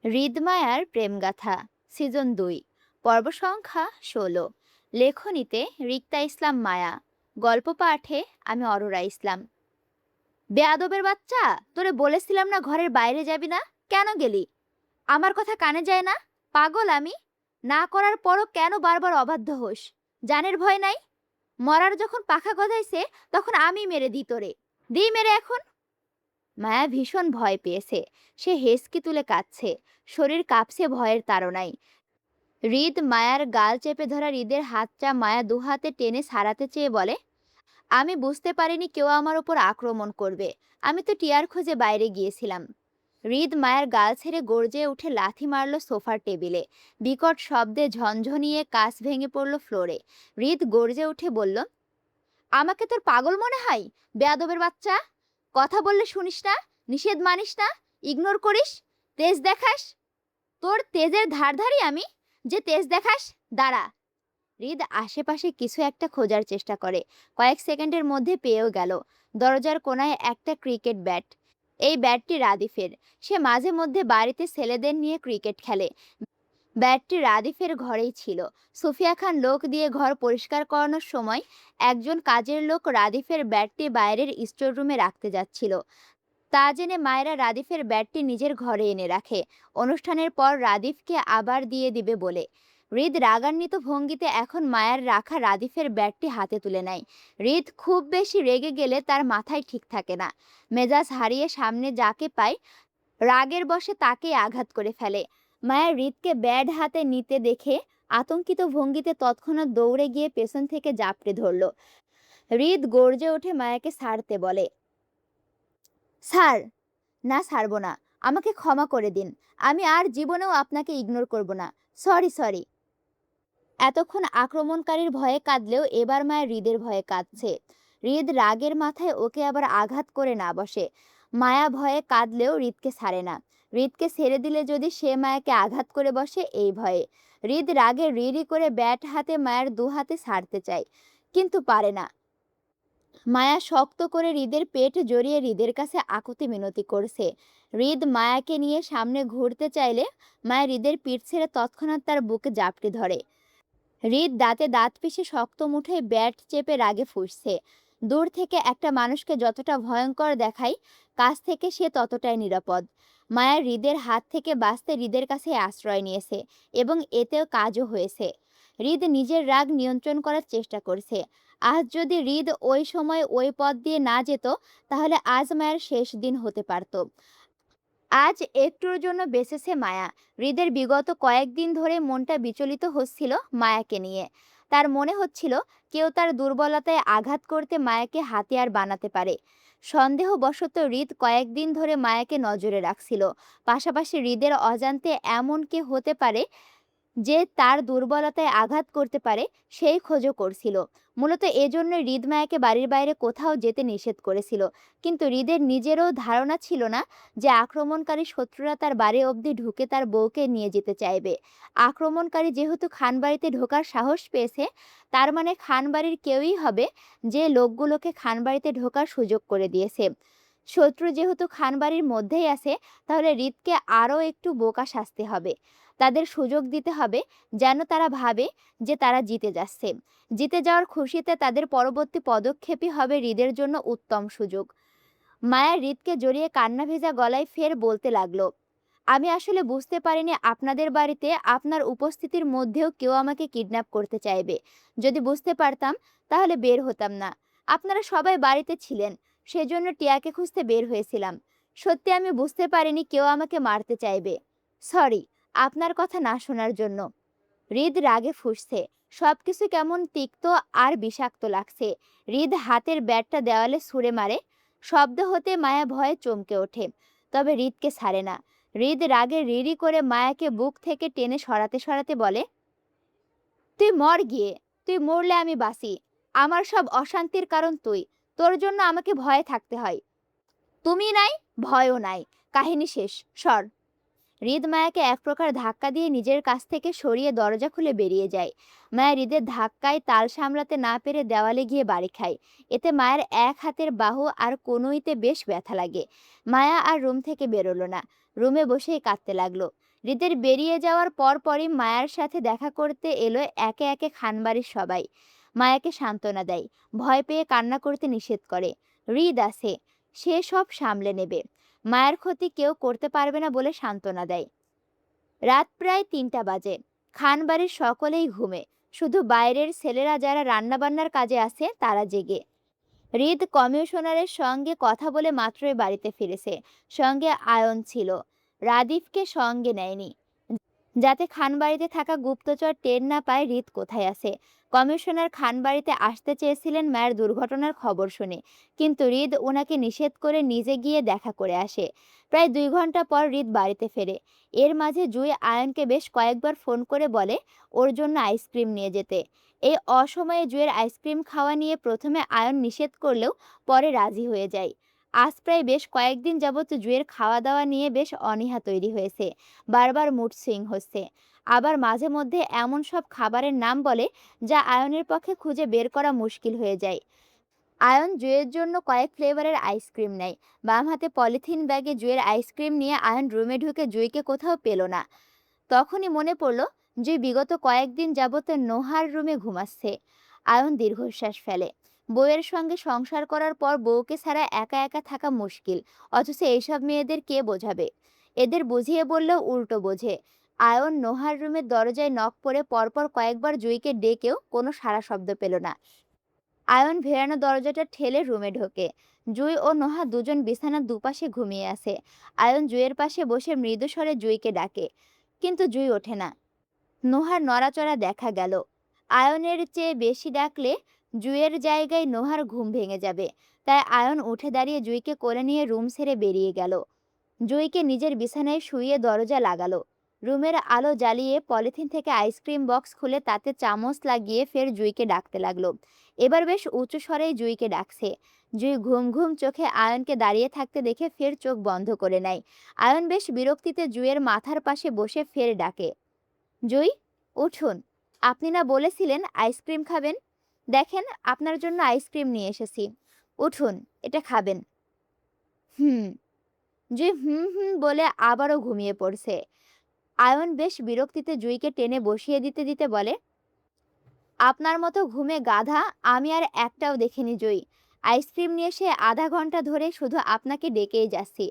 হৃদমায়ার প্রেমগাথা season ২ পর্ব সংখ্যা ১৬। লেখনীতে রিক্তা ইসলাম মায়া। গল্প পাঠে আমি অরোরা ইসলাম। বেয়াদবের বাচ্চা, তোরে বলেছিলাম না ঘরের বাইরে যাবি না, কেন গেলি? আমার কথা কানে যায় না? পাগল আমি? না করার পরও কেন বারবার অবাধ্য হোস? জানের ভয় নাই? মরার যখন পাখা গজাইছে তখন আমি মেরে দিই তোরে। দিই মেরে এখন। মায়া ভীষণ ভয় পেয়েছে। সে হেঁচকি তুলে কাঁদছে। শরীর কাঁপছে ভয়ের তাড়নায়। হৃদ মায়ার গাল চেপে ধরা হৃদের হাতটা মায়া দুহাতে টেনে সারাতে চেয়ে বলে, আমি বুঝতে পারিনি কেউ আমার উপর আক্রমণ করবে। আমি তো টিয়ার খোঁজে বাইরে গিয়েছিলাম। হৃদ মায়ের গাল ছেড়ে গর্জে উঠে লাথি মারল সোফার টেবিলে। বিকট শব্দে ঝনঝনিয়ে কাঁচ ভেঙে পড়ল ফ্লোরে। হৃদ গর্জে উঠে বলল, আমাকে তোর পাগল মনে হয়? বেয়াদবের বাচ্চা, কথা বললে শুনিস না? নিষেধ মানিস না? ইগনোর করিস? তেজ দেখাস? তোর তেজের ধারধারি আমি, যে তেজ দেখাস। দাঁড়া। হৃদ আশেপাশে কিছু একটা খোঁজার চেষ্টা করে। কয়েক সেকেন্ডের মধ্যে পেয়েও গেল। দরজার কোনায় একটা ক্রিকেট ব্যাট। এই ব্যাটটি রাদিফের। সে মাঝে মধ্যে বাড়িতে ছেলেদের নিয়ে ক্রিকেট খেলে। ব্যাটটি রাদিফের ঘরেই ছিল। সুফিয়া খান লোক দিয়ে ঘর পরিষ্কার করানোর সময় একজন কাজের লোক রাদিফের ব্যাটটি বাইরের স্টোর রুমে রাখতে যাচ্ছিল। তা জেনে মায়েরা রাদিফের ব্যাটটি নিজের ঘরে এনে রাখে, অনুষ্ঠানের পর রাদিফকে আবার দিয়ে দিবে বলে। হৃদ রাগান্বিত ভঙ্গিতে এখন মায়ের রাখা রাদিফের ব্যাটটি হাতে তুলে নেয়। হৃদ খুব বেশি রেগে গেলে তার মাথায় ঠিক থাকে না। মেজাজ হারিয়ে সামনে যাকে পায় রাগের বশে তাকেই আঘাত করে ফেলে। মায়া হৃদকে ব্যাট হাতে নিতে দেখে আতঙ্কিত ভঙ্গিতে তৎক্ষণাৎ দৌড়ে গিয়ে পেছন থেকে জাপটে ধরল। হৃদ গর্জে ওঠে মায়াকে ছাড়তে বলে, স্যার। না, ছাড়বো না। আমাকে ক্ষমা করে দিন। আমি আর জীবনেও আপনাকে ইগনোর করব না। Sorry sorry. এতক্ষণ আক্রমণকারীর ভয়ে কাঁদলেও এবার মায়ের হৃদের ভয়ে কাঁদছে। হৃদ রাগের মাথায় ওকে আবার আঘাত করে না বসে। মায়া ভয়ে কাঁদলেও হৃদকে ছাড়ে না। হৃদকে ছেড়ে দিলে যদি সে মায়াকে আঘাত করে বসে এই ভয়ে। হৃদ রাগে রিরি করে ব্যাট হাতে মায়ের দু হাতে ছাড়তে চায়, কিন্তু পারে না। মায়া শক্ত করে হৃদের পেট জড়িয়ে হৃদের কাছে আকুতি মিনতি করছে। হৃদ মায়াকে নিয়ে সামনে ঘুরতে চাইলে মায়া হৃদের পিঠ ছেড়ে তৎক্ষণাৎ তার বুকে জাপটে ধরে। হৃদ দাঁতে দাঁত পিষে শক্ত মুঠোয় ব্যাট চেপে রাগে ফুঁসছে। দূর থেকে একটা মানুষকে যতটা ভয়ঙ্কর দেখায়, কাছ থেকে সে ততটাই নিরাপদ। মায়া হৃদের হাত থেকে বাঁচতে হৃদের কাছে আশ্রয় নিয়েছে, এবং এতেও কাজও হয়েছে। হৃদ নিজের রাগ নিয়ন্ত্রণ করার চেষ্টা করছে। আজ যদি হৃদ ওই সময় ওই পথ দিয়ে না যেত, তাহলে আজ মায়ের শেষ দিন হতে পারত। আজ একটুর জন্য বেঁচেছে মায়া। হৃদের বিগত কয়েকদিন ধরে মনটা বিচলিত হচ্ছিল মায়াকে নিয়ে। তার মনে হচ্ছিল কেউ তার দুর্বলতায় আঘাত করতে মায়াকে হাতিয়ার বানাতে পারে। সন্দেহবশত হৃদ কয়েকদিন ধরে মায়াকে নজরে রাখছিল। পাশাপাশি হৃদের অজান্তে এমন কে হতে পারে যে তার দুর্বলতায় আঘাত করতে পারে, সেই খোঁজও করছিল। মূলত এজন্য হৃদ মায়াকে বাড়ির বাইরে কোথাও যেতে নিষেধ করেছিল। কিন্তু হৃদের নিজেরও ধারণা ছিল না যে আক্রমণকারী শত্রুরা তার বাড়ি অবধি ঢুকে তার বউকে নিয়ে যেতে চাইবে। আক্রমণকারী যেহেতু খানবাড়িতে ঢোকার সাহস পেয়েছে, তার মানে খানবাড়ির কেউই হবে যে লোকগুলোকে খানবাড়িতে ঢোকার সুযোগ করে দিয়েছে। শত্রু যেহেতু খানবাড়ির মধ্যেই আছে, তাহলে হৃদকে আরও একটু বোকা সাজতে হবে। তাদের সুযোগ দিতে হবে যেন তারা ভাবে যে তারা জিতে যাচ্ছে। জিতে যাওয়ার খুশিতে তাদের পরবর্তী পদক্ষেপই হবে হৃদের জন্য উত্তম সুযোগ। মায়া হৃদকে জড়িয়ে কান্না ভেজা গলায় ফের বলতে লাগলো, আমি আসলে বুঝতে পারিনি আপনাদের বাড়িতে আপনার উপস্থিতির মধ্যেও কেউ আমাকে কিডন্যাপ করতে চাইবে। যদি বুঝতে পারতাম তাহলে বের হতাম না। আপনারা সবাই বাড়িতে ছিলেন, সেজন্য টিয়াকে খুঁজতে বের হয়েছিলাম। সত্যি আমি বুঝতে পারিনি কেউ আমাকে মারতে চাইবে। সরি আপনার কথা না শোনার জন্য। হৃদ রাগে ফুঁসছে। সবকিছু কেমন তিক্ত আর বিষাক্ত লাগছে। হৃদ হাতের ব্যাটটা দেওয়ালে ছুঁড়ে মারে। শব্দ হতে মায়া ভয়ে চমকে ওঠে, তবে হৃদকে ছাড়ে না। হৃদ রাগে রিরি করে মায়াকে বুক থেকে টেনে সরাতে সরাতে বলে, তুই মর গিয়ে। তুই মরলে আমি বাঁচি। আমার সব অশান্তির কারণ তুই। তোর জন্য আমাকে ভয়ে থাকতে হয়। তুমি নাই, ভয়ও নাই। কাহিনী শেষ, সর। হৃদ মায়াকে এক প্রকার ধাক্কা দিয়ে নিজের কাছ থেকে সরিয়ে দরজা খুলে বেরিয়ে যায়। মায়া হৃদের ধাক্কায় তাল সামলাতে না পেরে দেওয়ালে গিয়ে বাড়ি খায়। এতে মায়ের এক হাতের বাহু আর কনুইতে বেশ ব্যথা লাগে। মায়া আর রুম থেকে বেরোলো না। রুমে বসেই কাঁদতে লাগলো। হৃদের বেরিয়ে যাওয়ার পরপরই মায়ার সাথে দেখা করতে এলো একে একে খানবাড়ির সবাই। মায়াকে সান্ত্বনা দেয়, ভয় পেয়ে কান্না করতে নিষেধ করে। হৃদ আছে, সে সব সামলে নেবে। মায়ের ক্ষতি কেউ করতে পারবে না বলে সান্ত্বনা দেয়। রাত প্রায় ৩টা বাজে। খানবাড়ির সকলেই ঘুমে, শুধু বাইরের ছেলেরা যারা রান্নাবান্নার কাজে আছে তারা জেগে। হৃদ কমিশনারের সঙ্গে কথা বলে মাত্রই বাড়িতে ফিরেছে। সঙ্গে আয়ন ছিল, রাদিফকে সঙ্গে নেয়নি, যাতে খানবাড়িতে থাকা গুপ্তচর টের না পায় হৃদ কোথায় আছে। কমিশনার খানবাড়িতে আসতে চেয়েছিলেন মায়ের দুর্ঘটনার খবর শুনে, কিন্তু হৃদ ওনাকে নিষেধ করে নিজে গিয়ে দেখা করে আসে। প্রায় ২ ঘন্টা পর হৃদ বাড়িতে ফেরে। এর মাঝে জুই আয়নকে বেশ কয়েকবার ফোন করে বলে ওর জন্য আইসক্রিম নিয়ে যেতে। এই অসময়ে জুয়ের আইসক্রিম খাওয়া নিয়ে প্রথমে আয়ন নিষেধ করলেও পরে রাজি হয়ে যায়। আজ প্রায় বেশ কয়েকদিন যাবৎ জুয়ের খাওয়া দাওয়া নিয়ে বেশ অনীহা তৈরি হয়েছে। বারবার মুড সুইং হচ্ছে। আবার মাঝে মধ্যে এমন সব খাবারের নাম বলে যা আয়নের পক্ষে খুঁজে বের করা মুশকিল হয়ে যায়। আয়ন জুয়ের জন্য কয়েক ফ্লেভারের আইসক্রিম নেয়। বাম হাতে পলিথিন ব্যাগে জুয়ের আইসক্রিম নিয়ে আয়ন রুমে ঢুকে জুইকে কোথাও পেল না। তখনই মনে পড়ল জুই বিগত কয়েকদিন যাবত নোহার রুমে ঘুমাচ্ছে। আয়ন দীর্ঘশ্বাস ফেলে। বউয়ের সঙ্গে সংসার করার পর বউকে ছাড়া একা একা থাকা মুশকিল, অথচ এইসব মেয়েদের কে বোঝাবে? এদের বুঝিয়ে বললেও উল্টো বোঝে। আয়ন নোহার রুমের দরজায় নক করে পরপর কয়েকবার জুইকে ডেকেও কোনো সাড়া শব্দ পেল না। আয়ন ভেড়ানো দরজাটা ঠেলে রুমে ঢোকে। জুই ও নোহা দুজন বিছানার দুপাশে ঘুমিয়ে আছে। আয়ন জুইয়ের পাশে বসে মৃদু স্বরে জুইকে ডাকে, কিন্তু জুই ওঠে না। নোহার নড়াচড়া দেখা গেল। আয়নের চেয়ে বেশি ডাকলে জুইয়ের জায়গায় নোহার ঘুম ভেঙে যাবে। তাই আয়ন উঠে দাঁড়িয়ে জুইকে কোলে নিয়ে রুম ছেড়ে বেরিয়ে গেল। জুইকে নিজের বিছানায় শুইয়ে দরজা লাগালো। রুমের আলো জ্বালিয়ে পলিথিন থেকে আইসক্রিম বক্স খুলে তাতে চামচ লাগিয়ে ফের জুইকে ডাকতে লাগলো। এবার বেশ উঁচু স্বরেই জুইকে ডাকছে। জুই ঘুম ঘুম চোখে আয়নকে দাঁড়িয়ে থাকতে দেখে ফের চোখ বন্ধ করে নেয়। আয়ন বেশ বিরক্তিতে জুইয়ের মাথার পাশে বসে ফের ডাকে, জুই, উঠুন। আপনি না বলেছিলেন আইসক্রিম খাবেন? দেখেন, আপনার জন্য আইসক্রিম নিয়ে এসেছি। উঠুন, এটা খাবেন। হুম। জুই হুম হুম বলে আবারও ঘুমিয়ে পড়ছে। আয়ন বেশ বিরক্তিতে জুইকে টেনে বসিয়ে দিতে দিতে বলে, আপনার মতো ঘুমে গাধা আমি আর একটাও দেখিনি জুই। আইসক্রিম নিয়ে এসে আধা ঘন্টা ধরে শুধু আপনাকে ডেকেই যাচ্ছি।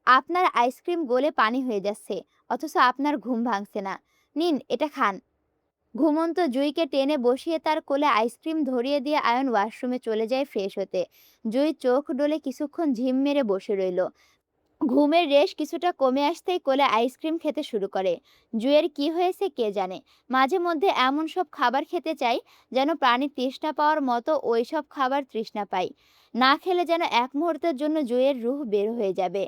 আপনার আইসক্রিম গলে পানি হয়ে যাচ্ছে, অথচ আপনার ঘুম ভাঙছে না। নিন, এটা খান। ঘুমন্ত জুইকে টেনে বসিয়ে তার কোলে আইসক্রিম ধরিয়ে দিয়ে আয়ন ওয়াশরুমে চলে যায় ফ্রেশ হতে। জুই চোখ ডলে কিছুক্ষণ ঝিম মেরে বসে রইল। ঘুমের রেশ কিছুটা কমে আসতেই কোলে আইসক্রিম খেতে শুরু করে। জুয়ের কি হয়েছে কে জানে, মাঝে মধ্যে এমন সব খাবার খেতে চাই যেন প্রাণী তৃষ্ণা পাওয়ার মতো ওই সব খাবার তৃষ্ণা পাই। না খেলে যেন এক মুহূর্তের জন্য জুয়ের রুহ বের হয়ে যাবে।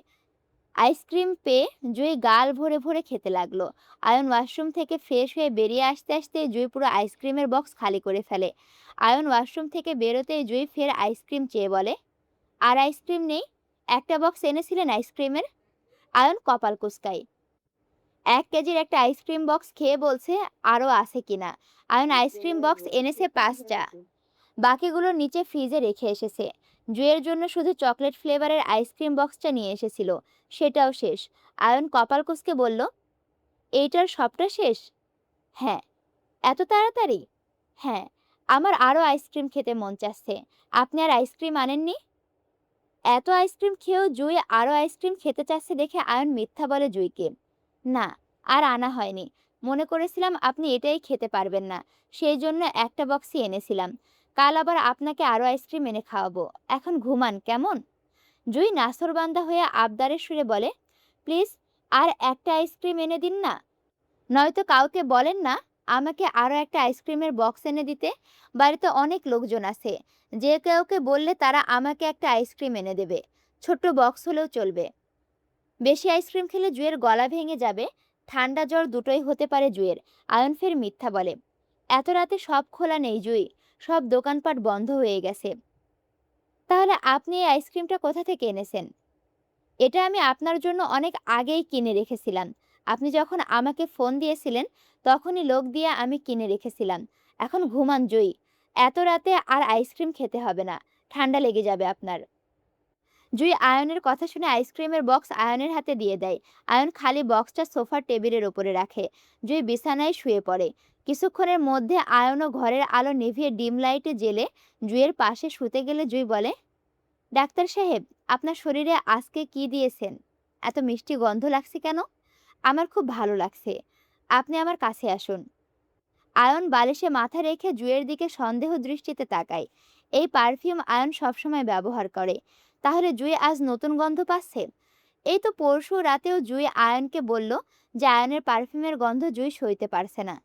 আইসক্রিম পেয়ে জুই গাল ভরে ভরে খেতে লাগলো। আয়ন ওয়াশরুম থেকে ফ্রেশ হয়ে বেরিয়ে আসতে আসতে জুই পুরো আইসক্রিমের বক্স খালি করে ফেলে। আয়ন ওয়াশরুম থেকে বেরোতেই জুই ফের আইসক্রিম চেয়ে বলে, আর আইসক্রিম নেই? একটা বক্স এনেছিলেন আইসক্রিমের। আয়ন কপাল কুঁচকায়। ১ কেজির একটা আইসক্রিম বক্স খেয়ে বলছে আরও আছে কিনা। আয়ন আইসক্রিম বক্স এনেছে ৫টা, বাকিগুলো নিচে ফ্রিজে রেখে এসেছে। জুয়ের জন্য শুধু চকলেট ফ্লেভারের আইসক্রিম বক্সটা নিয়ে এসেছিল, সেটাও শেষ। আয়ন কপাল কুঁচকে বলল, এইটার সবটা শেষ? হ্যাঁ। এত তাড়াতাড়ি? হ্যাঁ। আমার আরও আইসক্রিম খেতে মন চাচ্ছে। আপনি আর আইসক্রিম আনেননি? এত আইসক্রিম খেয়েও জুই আরও আইসক্রিম খেতে চাচ্ছে দেখে আয়ন মিথ্যা বলে জুইকে, না, আর আনা হয়নি। মনে করেছিলাম আপনি এটাই খেতে পারবেন না, সেই জন্য একটা বক্সই এনেছিলাম। কাল আবার আপনাকে আরও আইসক্রিম এনে খাওয়াবো। এখন ঘুমান কেমন? জুই নাছোড়বান্দা হয়ে আবদারের সুরে বলে, প্লিজ, আর একটা আইসক্রিম এনে দিন না। নয়তো কাউকে বলেন না আমাকে আরও একটা আইসক্রিমের বক্স এনে দিতে। বাড়িতে অনেক লোকজন আছে, যে কাউকে বললে তারা আমাকে একটা আইসক্রিম এনে দেবে। ছোট্ট বক্স হলেও চলবে। বেশি আইসক্রিম খেলে জুয়ের গলা ভেঙে যাবে, ঠান্ডা জ্বর দুটোই হতে পারে জুয়ের। আয়ন ফের মিথ্যা বলে, এত রাতে সব খোলা নেই জুই, সব দোকানপাট বন্ধ হয়ে গেছে। তাহলে আপনি এই আইসক্রিমটা কোথা থেকে এনেছেন? এটা আমি আপনার জন্য অনেক আগেই কিনে রেখেছিলাম। আপনি যখন আমাকে ফোন দিয়েছিলেন তখনই লোক দিয়ে আমি কিনে রেখেছিলাম। এখন ঘুমান জুই। এত রাতে আর আইসক্রিম খেতে হবে না, ঠান্ডা লেগে যাবে আপনার। জুই আয়নের কথা শুনে আইসক্রিমের বক্স আয়নের হাতে দিয়ে দেয়। আয়ন খালি বক্সটা সোফার টেবিলের ওপরে রাখে। জুই বিছানায় শুয়ে পড়ে। কিছুক্ষণের মধ্যে আয়নও ঘরের আলো নিভিয়ে ডিম লাইটে জেলে জুইয়ের পাশে শুতে গেলে জুই বলে, ডাক্তার সাহেব, আপনার শরীরে আজকে কি দিয়েছেন? এত মিষ্টি গন্ধ লাগছে কেন? আমার খুব ভালো লাগছে। আপনি আমার কাছে আসুন। আয়ন বালিশে মাথা রেখে জুঁয়ের দিকে সন্দেহ দৃষ্টিতে তাকায়। এই পারফিউম আয়ন সবসময় ব্যবহার করে। তাহলে জুঁই আজ নতুন গন্ধ পাচ্ছে? এই তো পরশু রাতেও জুঁই আয়নকে বলল যে আয়নের পারফিউমের গন্ধ জুঁই সইতে পারছে না।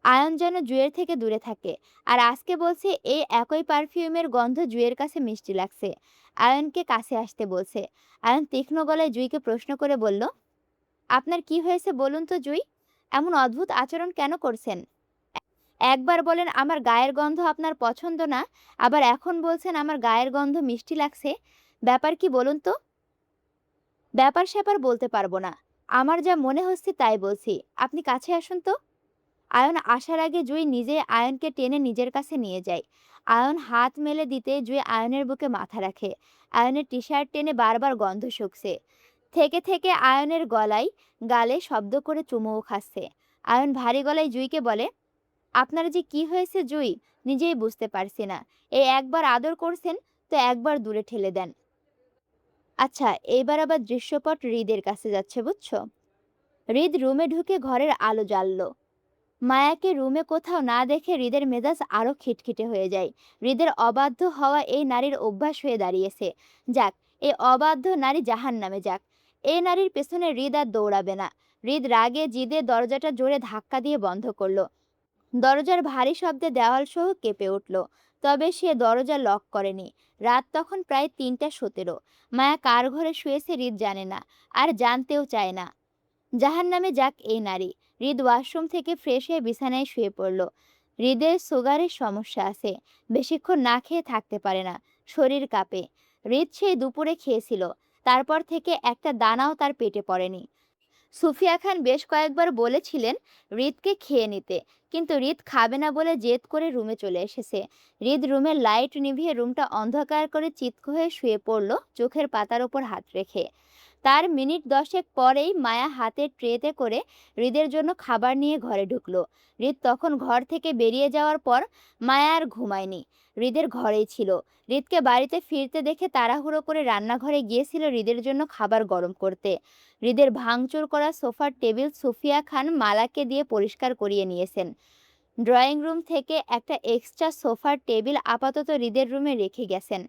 আয়ন যেন জুঁয়ের থেকে দূরে থাকে। আর আজকে বলছে এই একই পারফিউমের গন্ধ জুঁইয়ের কাছে মিষ্টি লাগছে। আয়নকে কাছে আসতে বলছে। আয়ন তীক্ষ্ণ গলায় জুঁইকে প্রশ্ন করে বলল, আপনার কি হয়েছে বলুন তো জুঁই? এমন অদ্ভুত আচরণ কেন করছেন? একবার বলেন আমার গায়ের গন্ধ আপনার পছন্দ না, আবার এখন বলছেন আমার গায়ের গন্ধ মিষ্টি লাগছে। ব্যাপার কি বলুন তো? ব্যাপার-স্যাপার বলতে পারবো না। আমার যা মনে হচ্ছে তাই বলছি। আপনি কাছে আসুন তো। আয়ন আসার আগে জুঁই নিজে আয়নকে টেনে নিজের কাছে নিয়ে যায়। আয়ন হাত মেলে দিতে জুঁই আয়নের বুকে মাথা রাখে। আয়নের টি-শার্ট টেনে বারবার গন্ধ শুঁকছে। থেকে থেকে আয়নের গলায় গালে শব্দ করে চুমুও খাচ্ছে। আয়ন ভারী গলায় জুঁইকে বলে, আপনার যে কি হয়েছে জুঁই, নিজেই বুঝতে পারছি না। এই একবার আদর করছেন, তো একবার দূরে ঠেলে দেন। আচ্ছা, এইবার আবার দৃশ্যপট হৃদের কাছে যাচ্ছে বুঝছো? হৃদ রুমে ঢুকে ঘরের আলো জ্বাললো। মায়াকে রুমে কোথাও না দেখে হৃদের মেজাজ আরো খিটখিটে হয়ে যায়। হৃদের অবাধ্য হওয়া এই নারীর অভ্যাস হয়ে দাঁড়িয়েছে। যাক, এই অবাধ্য নারী জাহান্নামে যাক। এই নারীর পেছনে হৃদ আর দৌড়াবে না। হৃদ রাগে জিদে দরজাটা জোরে ধাক্কা দিয়ে বন্ধ করলো। দরজার ভারী শব্দে দেওয়াল সহ কেঁপে উঠল। তবে সে দরজা লক করেনি। রাত তখন প্রায় ৩:১৭। মায়া কার ঘরে শুয়েছে হৃদ জানে না, আর জানতেও চায় না। জাহান্নামে যাক এই নারী। হৃদ ওয়াশরুম থেকে ফ্রেশ হয়ে বিছানায় শুয়ে পড়ল। হৃদের সুগারের সমস্যা আছে। বেশিক্ষণ না খেয়ে থাকতে পারে না। শরীর কাঁপে। হৃদ সেই দুপুরে খেয়েছিল। তারপর থেকে একটা দানাও তার পেটে পড়েনি। সুফিয়া খান বেশ কয়েকবার বলেছিলেন হৃদকে খেয়ে নিতে, কিন্তু হৃদ খাবে না বলে জেদ করে রুমে চলে এসেছে। হৃদ রুমের লাইট নিভিয়ে রুমটা অন্ধকার করে চিৎ হয়ে শুয়ে পড়ল, চোখের পাতার ওপর হাত রেখে। তার মিনিট 10 পরেই মায়া হাতের ট্রেতে করে হৃদের জন্য খাবার নিয়ে ঘরে ঢুকলো। হৃদ তখন ঘর থেকে বেরিয়ে যাওয়ার পর মায়া আর ঘুমায়নি। হৃদের ঘরেই ছিল। হৃদকে বাড়িতে ফিরতে দেখে তাড়াহুড়ো করে রান্নাঘরে গিয়েছিল হৃদের জন্য খাবার গরম করতে। হৃদের ভাঙচুর করা সোফার টেবিল সুফিয়া খান মালাকে দিয়ে পরিষ্কার করিয়ে নিয়েছেন। ড্রয়িং রুম থেকে একটা এক্সট্রা সোফার টেবিল আপাতত হৃদের রুমে রেখে গেছেন।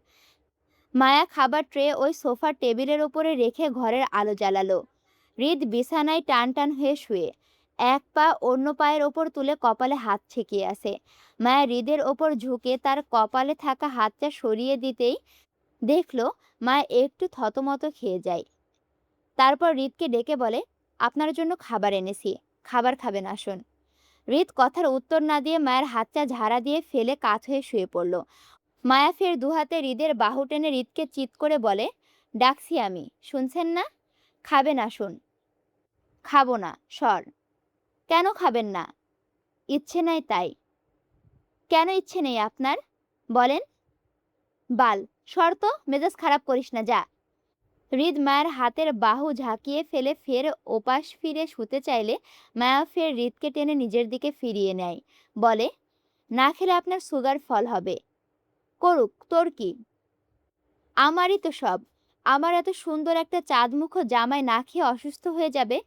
মায়া খাবার ট্রে ওই সোফার টেবিলের উপরে রেখে ঘরের আলো জ্বালালো। হৃদ বিছানায় টান টান হয়ে শুয়ে এক পা অন্য পায়ের ওপর তুলে কপালে হাত ঠেকিয়ে আছে। মায়া হৃদের ওপর ঝুঁকে তার কপালে থাকা হাতটা সরিয়ে দিতেই দেখলো মায়া একটু থতমত খেয়ে যায়। তারপর হৃদকে ডেকে বলে, আপনার জন্য খাবার এনেছি, খাবার খাবেন আসুন। হৃদ কথার উত্তর না দিয়ে মায়ের হাতটা ঝাড়া দিয়ে ফেলে কাত হয়ে শুয়ে পড়ল। মায়া ফের দুহাতে হৃদের বাহু টেনে হৃদকে চিৎ করে বলে, ডাকছি আমি, শুনছেন না? খাবেন আসুন। খাবো না, সর। কেন খাবেন না? ইচ্ছে নাই তাই। কেন ইচ্ছে নেই আপনার? বলেন। বাল, সর তো, মেজাজ খারাপ করিস না, যা। হৃদ মায়ের হাতের বাহু ঝাঁকিয়ে ফেলে ফের ওপাশ ফিরে শুতে চাইলে মায়া ফের হৃদকে টেনে নিজের দিকে ফিরিয়ে নেয়। বলে, না খেলে আপনার সুগার ফল হবে। করুক, তোর কি? আমারই তো সব। আমার এত সুন্দর একটা চাঁদমুখো জামাই না খেয়ে অসুস্থ হয়ে যাবে,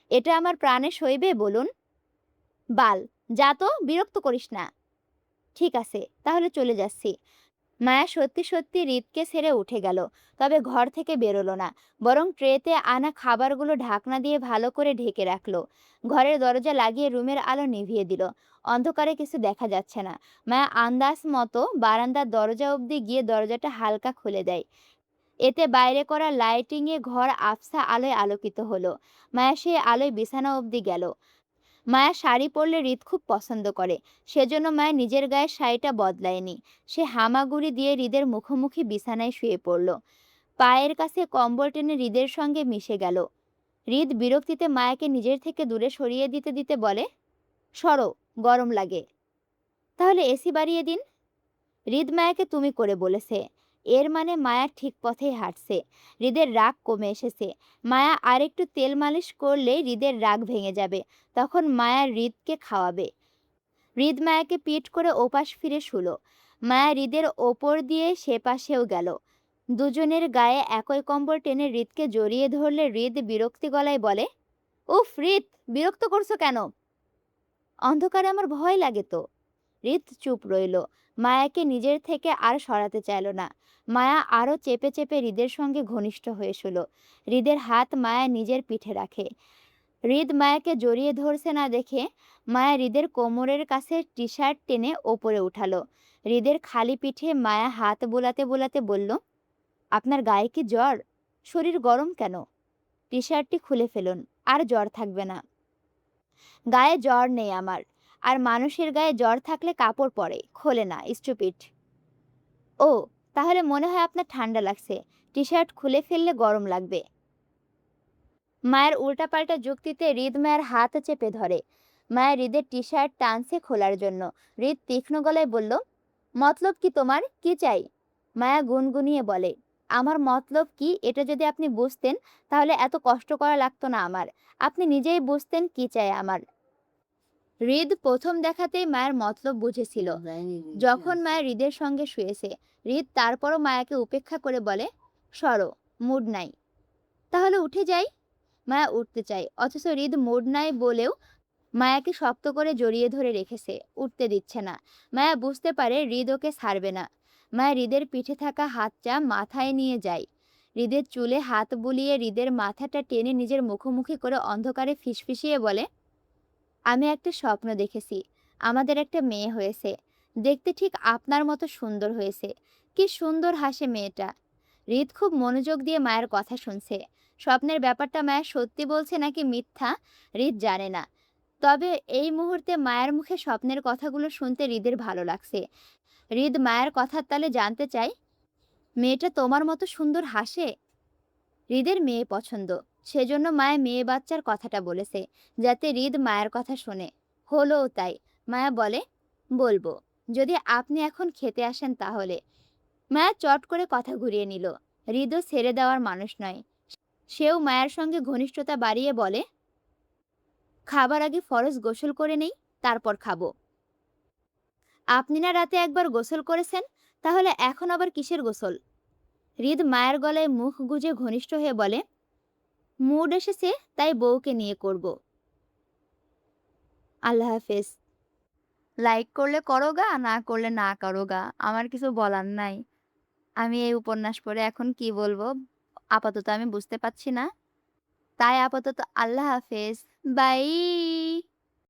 এটা আমার প্রাণে সইবে বলুন? বাল, যা তো, বিরক্ত করিস না। ঠিক আছে, তাহলে চলে যাচ্ছি। মায়া সত্যি সত্যি হৃদকে ছেড়ে উঠে গেল। তবে ঘর থেকে বেরোলো না, বরং ট্রেতে আনা খাবারগুলো ঢাকনা দিয়ে ভালো করে ঢেকে রাখলো। ঘরের দরজা লাগিয়ে রুমের আলো নিভিয়ে দিল। অন্ধকারে কিছু দেখা যাচ্ছে না। মায়া আন্দাজ মতো বারান্দার দরজা অবধি গিয়ে দরজাটা হালকা খুলে দেয়। এতে বাইরে করা লাইটিংয়ে ঘর আবছা আলোয় আলোকিত হলো। মায়া সেই আলোয় বিছানা অবধি গেল। মায়া শাড়ি পরলে হৃদ খুব পছন্দ করে। সেজন্য মায়া নিজের গায়ের শাড়িটা বদলায়নি। সে হামাগুড়ি দিয়ে হৃদের মুখোমুখি বিছানায় শুয়ে পড়ল। পায়ের কাছে কম্বল টেনে হৃদের সঙ্গে মিশে গেল। হৃদ বিরক্তিতে মায়াকে নিজের থেকে দূরে সরিয়ে দিতে দিতে বলে, সরো, গরম লাগে। তাহলে এসি বাড়িয়ে দিন। হৃদ মায়াকে তুমি করে বলেছে। এর মানে মায়া ঠিক পথেই হাঁটছে। হৃদের রাগ কমে এসেছে। মায়া আরেকটু তেল মালিশ করলে হৃদের রাগ ভেঙে যাবে। তখন মায়া হৃদকে খাওয়াবে। হৃদ মায়াকে পিঠ করে ওপাশ ফিরে শুলো। মায়া হৃদের ওপর দিয়ে সে পাশেও গেল। দুজনের গায়ে একই কম্বল টেনে হৃদকে জড়িয়ে ধরলে হৃদ বিরক্তি গলায় বলে, উফ হৃদ, বিরক্ত করছো কেন? অন্ধকারে আমার ভয় লাগে তো। হৃদ চুপ রইল। মায়াকে নিজের থেকে আর সরাতে চাইল না। মায়া আরো চেপে চেপে হৃদের সঙ্গে ঘনিষ্ঠ হয়ে শুলো। হৃদের হাত মায়া নিজের পিঠে রাখে। হৃদ মায়াকে জড়িয়ে ধরছে না দেখে মায়া হৃদের কোমরের কাছে টি শার্ট টেনে ওপরে উঠালো। হৃদের খালি পিঠে মায়া হাত বোলাতে বোলাতে বলল, আপনার গায়ে কি জ্বর? শরীর গরম কেন? টি শার্টটি খুলে ফেলুন, আর জ্বর থাকবে না। গায়ে জ্বর নেই আমার। আর মানুষের গায়ে জ্বর থাকলে কাপড় পরে, খোলে না, স্টুপিড। ও, তাহলে মনে হয় আপনার ঠান্ডা লাগছে। টি শার্ট খুলে ফেললে গরম লাগবে। মায়ের উল্টাপাল্টা যুক্তিতে হৃদ মায়ের হাত চেপে ধরে। মায়া হৃদের টি শার্ট টানছে খোলার জন্য। হৃদ তীক্ষ্ণ গলায় বলল, মতলব কি তোমার, কি চাই? মায়া গুনগুনিয়ে বলে, আমার মতলব কি এটা যদি আপনি বুঝতেন তাহলে এত কষ্ট করা লাগতো না আমার। আপনি নিজেই বুঝতেন কি চাই আমার। হৃদ প্রথম দেখাতেই মায়ের মতলব বুঝেছিল। যখন মায়া হৃদের সঙ্গে শুয়েছে, হৃদ তারপরও মায়াকে উপেক্ষা করে বলে, সরো, মুড নাই। তাহলে উঠে যাই। মায়া উঠতে চায়, অথচ হৃদ মুড নাই বলেও মায়াকে শক্ত করে জড়িয়ে ধরে রেখেছে, উঠতে দিচ্ছে না। মায়া বুঝতে পারে হৃদ ওকে ছাড়বে না। মায়া হৃদের পিঠে থাকা হাতটা মাথায় নিয়ে যায়। হৃদের চুলে হাত বুলিয়ে হৃদের মাথাটা টেনে নিজের মুখোমুখি করে অন্ধকারে ফিসফিসিয়ে বলে, আমি একটা স্বপ্ন দেখেছি, আমাদের একটা মেয়ে হয়েছে। দেখতে ঠিক আপনার মতো সুন্দর হয়েছে। কি সুন্দর হাসে মেয়েটা। হৃদ খুব মনোযোগ দিয়ে মায়ের কথা শুনছে। স্বপ্নের ব্যাপারটা মায়া সত্যি বলছে নাকি মিথ্যা হৃদ জানে না। তবে এই মুহূর্তে মায়ের মুখে স্বপ্নের কথাগুলো শুনতে হৃদের ভালো লাগছে। হৃদ মায়ের কথার তালে জানতে চায়, মেয়েটা তোমার মতো সুন্দর হাসে? হৃদের মেয়ে পছন্দ, সেজন্য মায়া মেয়ে বাচ্চার কথাটা বলেছে, যাতে হৃদ মায়ের কথা শোনে। হলোও তাই। মায়া বলে, বলবো, যদি আপনি এখন খেতে আসেন তাহলে। মায়া চট করে কথা ঘুরিয়ে নিল। হৃদও ছেড়ে দেওয়ার মানুষ নয়। সেও মায়ের সঙ্গে ঘনিষ্ঠতা বাড়িয়ে বলে, খাবার আগে ফরজ গোসল করে নেই, তারপর খাবো। আপনি না রাতে একবার গোসল করেছেন, তাহলে এখন আবার কিসের গোসল? হৃদ মায়ের গলায় মুখ গুজে ঘনিষ্ঠ হয়ে বলে, মুড এসেছে তাই বউকে নিয়ে করব। আল্লাহ হাফেজ। লাইক করলে করো গা, না করলে না করো গা, আমার কিছু বলার নাই। আমি এই উপন্যাস পড়ে এখন কি বলবো আপাতত আমি বুঝতে পারছি না। তাই আপাতত আল্লাহ হাফেজ। বাই।